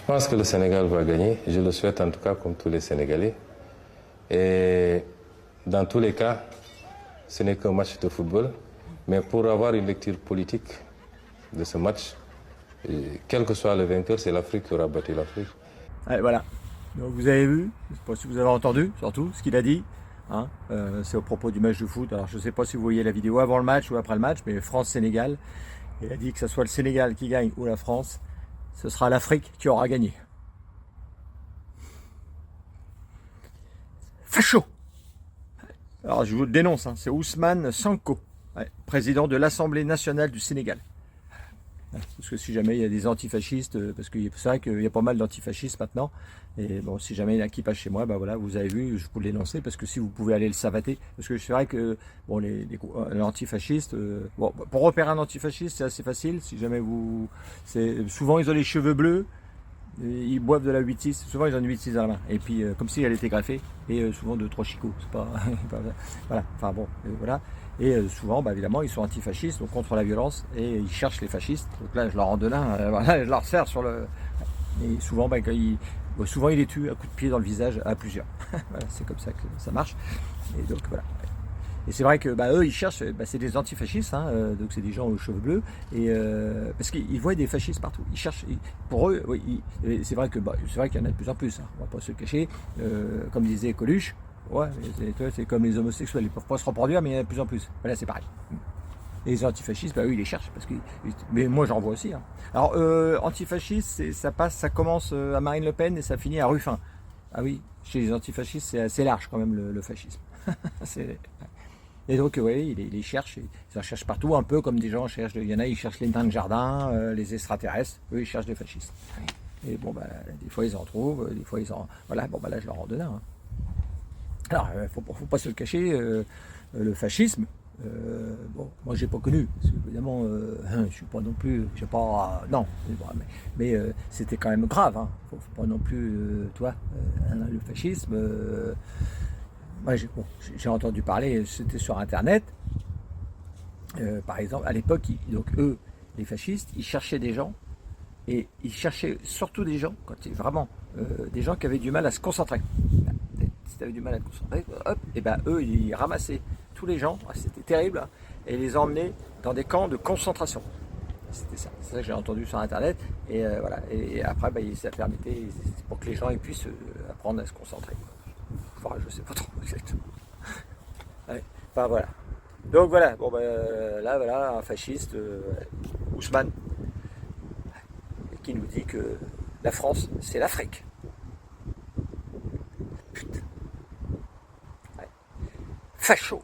pense que le Sénégal va gagner. Je le souhaite en tout cas comme tous les Sénégalais. Et dans tous les cas, ce n'est qu'un match de football. Mais pour avoir une lecture politique de ce match, quel que soit le vainqueur, c'est l'Afrique qui aura battu l'Afrique. Ouais, voilà. Donc vous avez vu, je ne sais pas si vous avez entendu surtout ce qu'il a dit. Hein, c'est au propos du match de foot. Alors je ne sais pas si vous voyez la vidéo avant le match ou après le match, mais France-Sénégal. Il a dit que ce soit le Sénégal qui gagne ou la France, ce sera l'Afrique qui aura gagné. Facho. Alors je vous le dénonce, hein, c'est Ousmane Sonko, président de l'Assemblée nationale du Sénégal. Parce que si jamais il y a des antifascistes, parce que c'est vrai qu'il y a pas mal d'antifascistes maintenant, et bon, si jamais il y en a qui passent chez moi, ben voilà, vous avez vu, je vous le dénoncer, parce que si vous pouvez aller le savater, parce que c'est vrai que bon, l'antifasciste, bon, pour repérer un antifasciste, c'est assez facile, si jamais vous, souvent ils ont les cheveux bleus, ils boivent de la 8-6, souvent ils ont une 8-6 dans la main, et puis comme si elle était graffée, et souvent 2-3 chicots, c'est pas, voilà, enfin bon, voilà. Et souvent, bah, évidemment, ils sont antifascistes, donc contre la violence, et ils cherchent les fascistes. Donc là, je leur en donne un, voilà, je leur sers sur le... Et souvent, bah, souvent, ils les tuent à coups de pied dans le visage à plusieurs. Voilà, c'est comme ça que ça marche. Et donc, voilà. Et c'est vrai que bah, eux, ils cherchent, bah, c'est des antifascistes, hein, donc c'est des gens aux cheveux bleus, et parce qu'ils voient des fascistes partout. Ils cherchent, pour eux, oui, c'est vrai que bah, c'est vrai qu'il y en a de plus en plus, hein, on va pas se le cacher. Comme disait Coluche, ouais, c'est comme les homosexuels, ils peuvent pas se reproduire, mais il y en a de plus en plus. Voilà, c'est pareil. Et les antifascistes, bah, eux, ils les cherchent, parce que, mais moi j'en vois aussi. Hein. Alors, antifascistes, ça commence à Marine Le Pen et ça finit à Ruffin. Ah oui, chez les antifascistes, c'est assez large quand même le fascisme. Et donc, oui, ils cherchent, ils en cherchent partout, un peu comme des gens cherchent, il y en a, ils cherchent les nains de jardin, les extraterrestres, eux, ils cherchent des fascistes. Et bon, bah, des fois, ils en trouvent, des fois, ils en... Voilà, bon, bah là, je leur en donne un. Hein. Alors, faut pas se le cacher, le fascisme, bon, moi, j'ai pas connu, parce que, évidemment, je suis pas non plus, j'ai pas... non, mais c'était quand même grave, hein. Faut pas non plus, toi, le fascisme... Moi, j'ai entendu parler, c'était sur Internet, par exemple, à l'époque, donc eux, les fascistes, ils cherchaient des gens, et ils cherchaient surtout des gens, vraiment, des gens qui avaient du mal à se concentrer. Si tu avais du mal à te concentrer, hop, et ben eux, ils ramassaient tous les gens, c'était terrible, hein, et ils les emmenaient dans des camps de concentration. C'était ça, c'est ça que j'ai entendu sur Internet, et voilà, et après, ben, ça permettait, pour que les gens puissent apprendre à se concentrer. Enfin, je sais pas trop exactement. Ouais. Enfin voilà. Donc voilà, bon ben là voilà, un fasciste, Ousmane, qui nous dit que la France, c'est l'Afrique. Putain. Ouais. Facho.